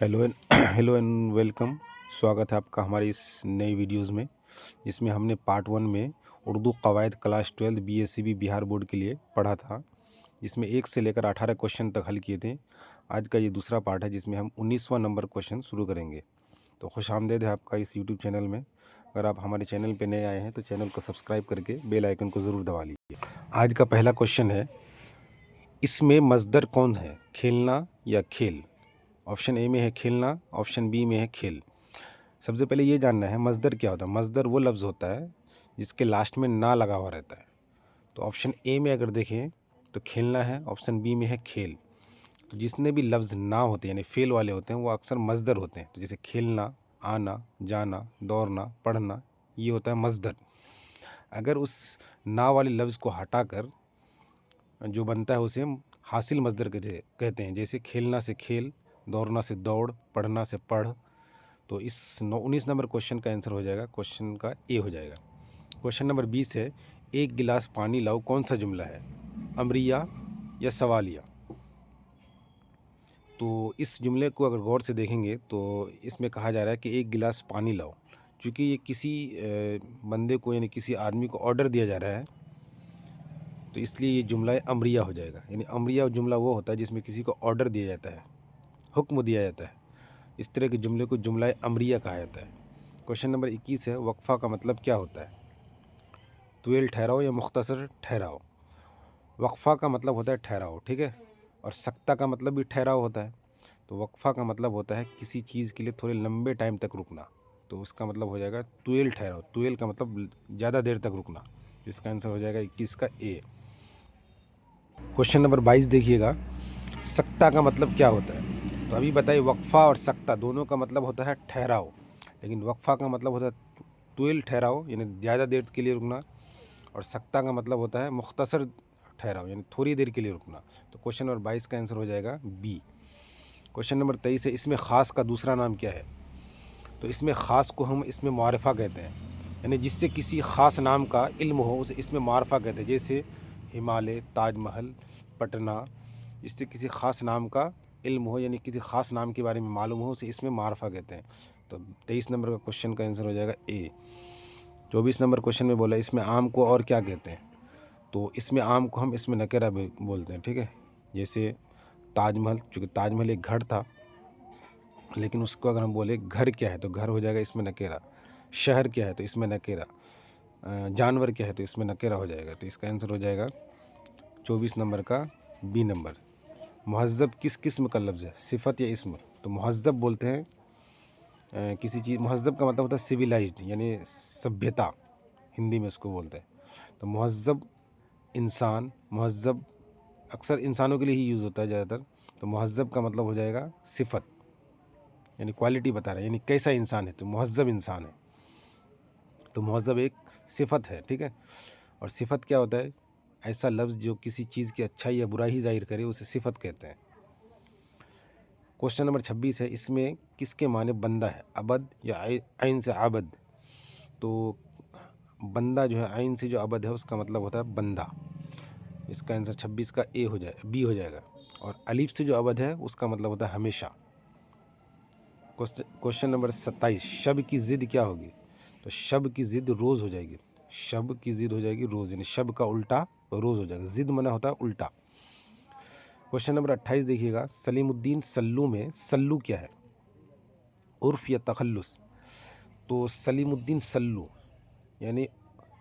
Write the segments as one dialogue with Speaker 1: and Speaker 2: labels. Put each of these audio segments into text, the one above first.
Speaker 1: Hello and hello and welcome. स्वागत है आपका हमारी इस नई वीडियोस में, जिसमें हमने पार्ट 1 में उर्दू कवायद क्लास 12 बीएससीबी बिहार बोर्ड के लिए पढ़ा था, जिसमें 1 से लेकर 18 क्वेश्चन तक हल किए थे। आज का ये दूसरा पार्ट है, जिसमें हम 19वां नंबर क्वेश्चन शुरू करेंगे। तो खुशामदीद है आपका इस यूट्यूब चैनल में। अगर आप हमारे चैनल पर नए आए हैं तो चैनल को सब्सक्राइब करके बेल आइकन को ज़रूर दबा लीजिए। आज का पहला क्वेश्चन है, इसमें मज़दर कौन है, खेलना या खेल? ऑप्शन ए में है खेलना, ऑप्शन बी में है खेल। सबसे पहले ये जानना है मज़दर क्या होता है। मज़दर वो लफ्ज़ होता है जिसके लास्ट में ना लगा हुआ रहता है। तो ऑप्शन ए में अगर देखें तो खेलना है, ऑप्शन बी में है खेल। तो जितने भी लफ्ज़ ना होते यानी फेल वाले होते हैं वो अक्सर मज़दर होते हैं। तो जैसे खेलना, आना, जाना, दौड़ना, पढ़ना, ये होता है मज़दर। अगर उस ना वाले लफ्ज़ को हटाकर जो बनता है उसे हम हासिल मज़दर कहते हैं। जैसे खेलना से खेल, दौड़ना से दौड़, पढ़ना से पढ़। तो इस 19 नंबर क्वेश्चन का आंसर हो जाएगा, क्वेश्चन का ए हो जाएगा। क्वेश्चन नंबर 20 है, एक गिलास पानी लाओ कौन सा जुमला है, अमरिया या सवालिया? तो इस जुमले को अगर गौर से देखेंगे तो इसमें कहा जा रहा है कि एक गिलास पानी लाओ। चूँकि ये किसी बंदे को यानी किसी आदमी को ऑर्डर दिया जा रहा है, तो इसलिए ये जुमला अमरिया हो जाएगा। यानी अमरिया जुमला वो होता है जिसमें किसी को ऑर्डर दिया जाता है, हुक्म दिया जाता है। इस तरह के जुमले को जुमला अमरिया कहा जाता है। क्वेश्चन नंबर 21 है, वक्फ़ा का मतलब क्या होता है, तवील ठहराओ या मुख्तसर ठहराओ? वक्फ़ा का मतलब होता है ठहराओ, ठीक है। और सक्ता का मतलब भी ठहराओ होता है। तो वक्फ़ा का मतलब होता है किसी चीज़ के लिए थोड़े लंबे टाइम तक रुकना। तो उसका मतलब हो जाएगा तवील ठहराओ। तवील का मतलब ज़्यादा देर तक रुकना। इसका आंसर हो जाएगा 21 का ए। क्वेश्चन नंबर 22 देखिएगा, सक्ता का मतलब क्या होता है? तो अभी बताइए, वक्फ़ा और सक्ता दोनों का मतलब होता है ठहराओ, लेकिन वक्फ़ा का मतलब होता है तवील ठहराओ यानी ज़्यादा देर के लिए रुकना, और सक्ता का मतलब होता है मुख्तसर ठहराओ यानी थोड़ी देर के लिए रुकना। तो क्वेश्चन नंबर 22 का आंसर हो जाएगा बी। क्वेश्चन नंबर 23 है, इसमें ख़ास का दूसरा नाम क्या है? तो इसमें ख़ास को हम इसमें मारिफा कहते हैं, यानी जिससे किसी ख़ास नाम का इल्म हो उसे इसमें मारिफा कहते हैं। जैसे हिमालय, ताजमहल, पटना, जिससे किसी ख़ास नाम का इल्म हो यानी किसी ख़ास नाम के बारे में मालूम हो उसे इसमें मारिफा कहते हैं। तो 23 नंबर का क्वेश्चन का आंसर हो जाएगा ए। 24 नंबर क्वेश्चन में बोला, इसमें आम को और क्या कहते हैं? तो इसमें आम को हम इसमें नकेरा भी बोलते हैं, ठीक है। जैसे ताजमहल, चूँकि ताजमहल एक घर था, लेकिन उसको अगर हम बोले घर क्या है तो घर हो जाएगा इसमें नकेरा। शहर क्या है तो इसमें नकेरा। जानवर क्या है तो इसमें नकेरा हो जाएगा। तो इसका आंसर हो जाएगा 24 नंबर का बी नंबर। मुहज़्ज़ब किस किस्म का लफ्ज़ है, सिफत या इस्म? तो मुहज़्ज़ब बोलते हैं किसी चीज़, मुहज़्ज़ब का मतलब होता है सिविलाइज्ड यानी सभ्यता, हिंदी में इसको बोलते हैं। तो मुहज़्ज़ब इंसान, मुहज़्ज़ब अक्सर इंसानों के लिए ही यूज़ होता है ज़्यादातर। तो मुहज़्ज़ब का मतलब हो जाएगा सिफत यानी क्वालिटी बता रहा है, यानी कैसा इंसान है, तो मुहज़्ज़ब इंसान है। तो मुहज़्ज़ब एक सिफत है, ठीक है। और सिफत क्या होता है, ऐसा लफ्ज़ जो किसी चीज़ की अच्छाई या बुराई ज़ाहिर करे उसे सिफत कहते हैं। क्वेश्चन नंबर 26 है, इसमें किसके माने बंदा है, अबद या आइन से आबद? तो बंदा जो है, आइन से जो अबद है उसका मतलब होता है बंदा। इसका आंसर 26 का ए हो जाए, बी हो जाएगा। और अलीफ से जो अबद है उसका मतलब होता है हमेशा। क्वेश्चन नंबर 27, शब की ज़िद क्या होगी? तो शब की ज़िद रोज़ हो जाएगी। शब की ज़िद हो जाएगी रोज़, यानी शब का उल्टा रोज़ हो जाएगा। ज़िद मना होता है उल्टा। क्वेश्चन नंबर 28 देखिएगा, सलीमुद्दीन सल्लू में सल्लू क्या है, उर्फ़ या तखल्लुस? तो सलीमुद्दीन सल्लू यानी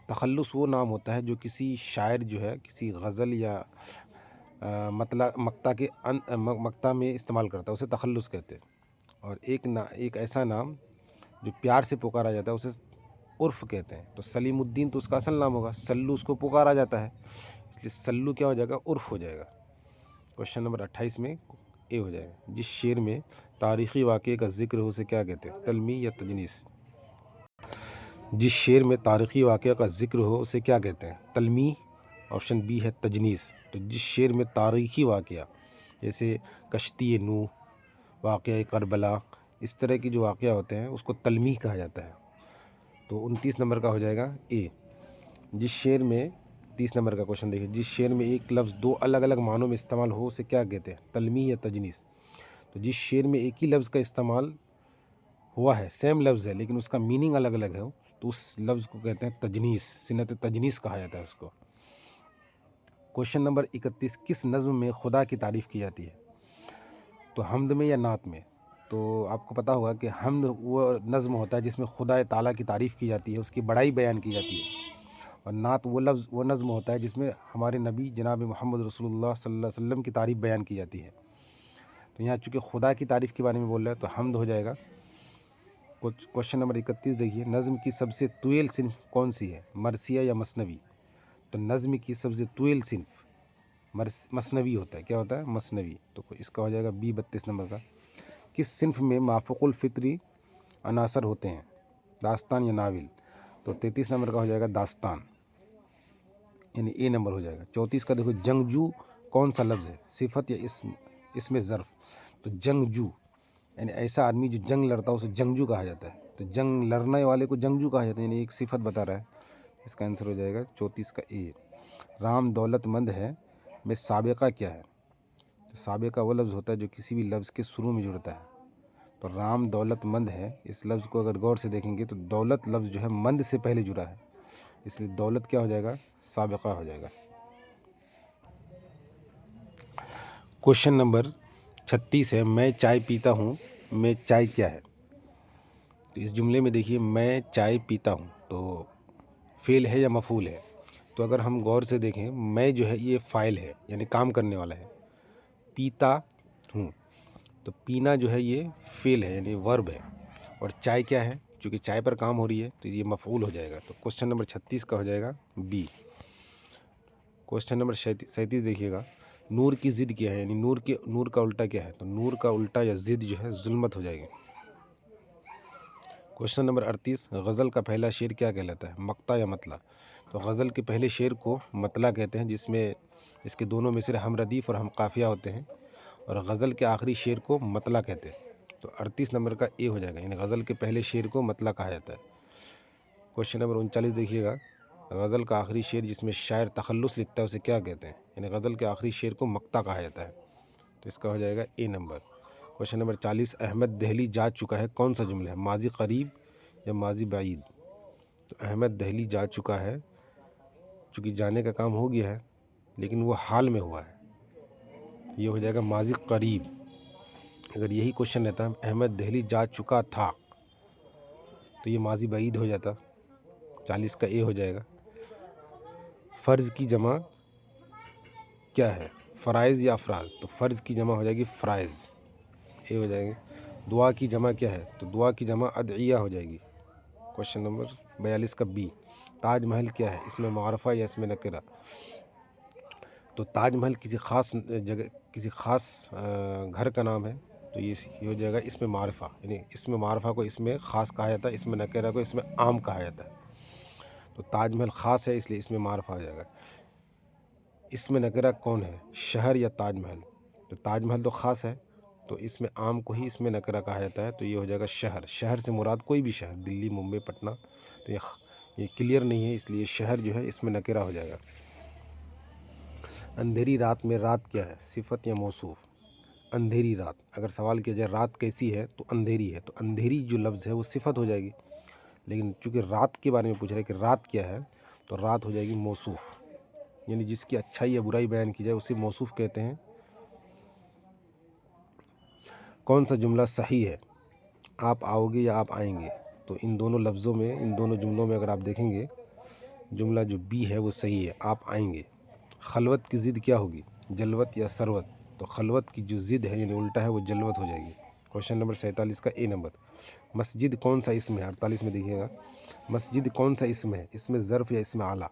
Speaker 1: तखल्लुस वो नाम होता है जो किसी शायर जो है किसी गज़ल या मक्ता में इस्तेमाल करता है, उसे तखल्लुस कहते हैं। और एक ऐसा नाम जो प्यार से पुकारा जाता है उसे उर्फ़ कहते हैं। तो सलीमुद्दीन तो उसका असल नाम होगा, सल्लू उसको पुकारा जाता है, इसलिए सल्लू क्या हो जाएगा, उर्फ़ हो जाएगा। क्वेश्चन नंबर 28 में ए हो जाएगा, जिस शेर में तारीख़ी वाक़े का ज़िक्र हो उसे क्या कहते हैं, तलमी या तजनीस? जिस शेर में तारीख़ी वाक़े का ज़िक्र हो उसे क्या कहते हैं, तलमी, ऑप्शन बी है तजनीस। तो जिस शेर में तारीख़ी वाक़या जैसे कश्ती नूह, वाक़या करबला, इस तरह की जो वाक़या होते हैं उसको तलमी कहा जाता है। तो 29 नंबर का हो जाएगा ए। जिस शेर में 30 नंबर का क्वेश्चन देखिए, जिस शेर में एक लफ्ज़ दो अलग अलग मानों में इस्तेमाल हो उसे क्या कहते हैं, तलमी या तजनीस? तो जिस शेर में एक ही लफ्ज़ का इस्तेमाल हुआ है, सेम लफ्ज़ है लेकिन उसका मीनिंग अलग अलग है, तो उस लफ्ज़ को कहते हैं तजनीस, सिनत तजनीस कहा जाता है उसको। क्वेश्चन नंबर 31, किस नज़्म में खुदा की तारीफ़ की जाती है? तो हम्द में या नात में? तो आपको पता होगा कि हम्द वो नज़्म होता है जिसमें खुदा ताला की तारीफ़ की जाती है, उसकी बड़ाई बयान की जाती है, और नात वो नज़्म होता है जिसमें हमारे नबी जनाब मोहम्मद रसूलुल्लाह सल्लल्लाहु अलैहि वसल्लम की तारीफ़ बयान की जाती है। तो यहाँ चूँकि खुदा की तारीफ़ के बारे में बोल रहा है तो हम्द हो जाएगा। कुछ क्वेश्चन नंबर 31 देखिए, नज़्म की सबसे तुएल सिन्फ कौन सी है, मरसिया या मसनवी? तो नज़्म की सबसे तुएल सिन्फ मसनवी होता है। क्या होता है? मसनवी। तो इसका हो जाएगा बी 32 नंबर का। किस सिन्फ में माफ़ुकुल फ़ित्री अनासर होते हैं, दास्तान या नाविल? तो 33 नंबर का हो जाएगा दास्तान, यानी ए नंबर हो जाएगा। 34 का देखो, जंगजू कौन सा लफ्ज़ है, सिफत या इसमें ज़र्फ़? तो जंगजू यानी ऐसा आदमी जो जंग लड़ता है उसे जंगजू कहा जाता है, तो जंग लड़ने वाले को जंगजू कहा जाता है, यानी एक सिफत बता रहा है। इसका आंसर हो जाएगा 34 का ए। राम दौलतमंद है में साबिक़ा क्या है? तो साबिक़ा वो लफ्ज़ होता है जो किसी भी लफ्ज़ के शुरू में जुड़ता है। तो राम दौलतमंद है, इस लफ्ज़ को अगर गौर से देखेंगे तो दौलत लफ्ज़ जो है मंद से पहले जुड़ा है, इसलिए दौलत क्या हो जाएगा? साबिक़ा हो जाएगा। क्वेश्चन नंबर 36 है, मैं चाय पीता हूँ में चाय क्या है? तो इस जुमले में देखिए, मैं चाय पीता हूँ, तो फ़ेल है या मफ़ूल है? तो अगर हम गौर से देखें, मैं जो है ये फ़ाइल है, यानी काम करने वाला है। पीता हूँ, तो पीना जो है ये फ़ेल है, यानी वर्ब है। और चाय क्या है? चूँकि चाय पर काम हो रही है तो ये मफ़ऊल हो जाएगा। तो क्वेश्चन नंबर 36 का हो जाएगा बी। क्वेश्चन नंबर 37 देखिएगा, नूर की ज़िद क्या है, यानी नूर का उल्टा क्या है? तो नूर का उल्टा या ज़िद जो है ज़ुल्मत हो जाएगी। क्वेश्चन नंबर 38, गज़ल का पहला शेर क्या कहलाता है, मक्ता या मतला? तो गज़ल के पहले शेर को मतला कहते हैं, जिसमें इसके दोनों में से हम रदीफ़ और हम काफ़िया होते हैं, और गज़ल के आखिरी शेर को मतला कहते हैं। तो 38 नंबर का ए हो जाएगा, यानी गज़ल के पहले शेर को मतला कहा जाता है। क्वेश्चन नंबर 39 देखिएगा, गज़ल का आखिरी शेर जिसमें शायर तखल्लुस लिखता है उसे क्या कहते हैं? यानी गज़ल के आखिरी शेर को मक्ता कहा जाता है। तो इसका हो जाएगा ए number. Question number 40, Ahmad Delhi जा चुका है कौन सा जुमला है, माजी करीब या माजी बाईद? तो अहमद दहली जा चुका है, चूँकि जाने का काम हो गया है लेकिन वो हाल में हुआ है, ये हो जाएगा माजी करीब। अगर यही क्वेश्चन रहता अहमद दहली जा चुका था तो ये माजी बाईद हो जाता। 40 का ए हो जाएगा। फ़र्ज़ की जमा क्या है, फ़राइज़ या अफ़राज़? तो फ़र्ज़ की जमा हो जाएगी फ़राइज़, ए हो जाएंगे। दुआ की जमा क्या है? तो दुआ की जमा अदइया हो जाएगी। क्वेश्चन नंबर 42 का बी। ताजमहल क्या है, इसमें मारफ़ा या इसमें नकिरा? तो ताजमहल किसी ख़ास जगह, किसी ख़ास घर का नाम है, तो ये हो जाएगा इसमें मारफ़ा, यानी इसमें मारफ़ा को इसमें ख़ास कहा जाता है, इसमें नकिरा को इसमें आम कहा जाता है। तो ताजमहल ख़ास है इसलिए इसमें मारफ़ा हो जाएगा। इसमें नकिरा कौन है, शहर या ताजमहल? तो ताजमहल तो ख़ास है, तो इसमें आम को ही इसमें नकिरा कहा जाता है, तो ये हो जाएगा शहर। शहर से मुराद कोई भी शहर, दिल्ली, मुंबई, पटना, तो ये क्लियर नहीं है, इसलिए शहर जो है इसमें नकिरा हो जाएगा। अंधेरी रात में रात क्या है, सिफत या मौसूफ? अंधेरी रात, अगर सवाल किया जाए रात कैसी है तो अंधेरी है, तो अंधेरी जो लफ्ज़ है वो सिफत हो जाएगी, लेकिन चूँकि रात के बारे में पूछ रहे हैं कि रात क्या है, तो रात हो जाएगी मौसूफ, यानी जिसकी अच्छाई या बुराई बयान की जाए उसे मौसूफ कहते हैं। कौन सा जुमला सही है, आप आओगे या आप आएंगे? तो इन दोनों लफ्ज़ों में, इन दोनों जुमलों में अगर आप देखेंगे, जुमला जो बी है वो सही है, आप आएंगे। खलवत की ज़िद क्या होगी, जलवत या सरवत? तो खलवत की जो ज़िद है यानी उल्टा है वो जलवत हो जाएगी। क्वेश्चन नंबर 47 का ए नंबर। मस्जिद कौन सा इसम है, 48 में देखिएगा, मस्जिद कौन सा इसम है, इसमें ज़र्फ़ या इसमें आला?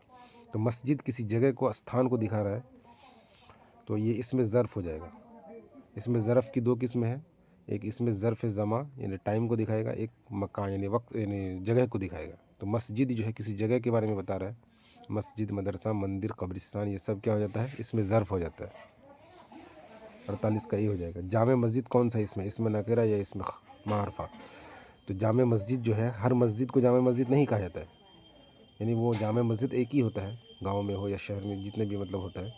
Speaker 1: तो मस्जिद किसी जगह को, स्थान को दिखा रहा है, तो ये इसमें ज़र्फ़ हो जाएगा। इसमें ज़र्फ़ की दो किस्में हैं, एक इसमें ज़र्फ़ ज़मा यानी टाइम को दिखाएगा, एक मकान यानी वक्त यानी जगह को दिखाएगा। तो मस्जिद जो है किसी जगह के बारे में बता रहा है, मस्जिद, मदरसा, मंदिर, कब्रिस्तान, ये सब क्या हो जाता है, इसमें ज़र्फ़ हो जाता है। 48 का ये हो जाएगा। जामे मस्जिद कौन सा इसमें नकिरा या इसमें मारफा? तो जामे मस्जिद जो है, हर मस्जिद को जामे मस्जिद नहीं कहा जाता है, यानी वो जामे मस्जिद एक ही होता है, गाँव में हो या शहर में, जितने भी मतलब होता है।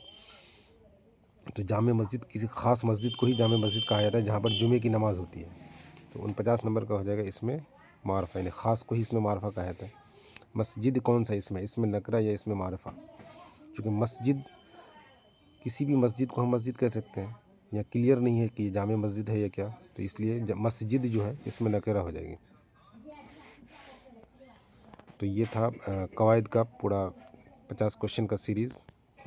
Speaker 1: तो जामे मस्जिद किसी ख़ास मस्जिद को ही जामे मस्जिद कहा जाता है जहाँ पर जुमे की नमाज़ होती है। तो 49 नंबर का हो जाएगा इसमें मारफा, यानी ख़ास को ही इसमें मारफा कहा जाता है। मस्जिद कौन सा इसमें नकरा या इसमें मारफा? क्योंकि मस्जिद किसी भी मस्जिद को हम मस्जिद कह सकते हैं, या क्लियर नहीं है कि जामे मस्जिद है या क्या, तो इसलिए मस्जिद जो है इसमें नकरा हो जाएगी। तो ये था कवायद का पूरा 50 क्वेश्चन का सीरीज़।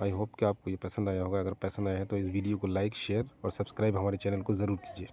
Speaker 1: आई होप कि आपको ये पसंद आया होगा। अगर पसंद आया है तो इस वीडियो को लाइक, शेयर और सब्सक्राइब हमारे चैनल को ज़रूर कीजिए।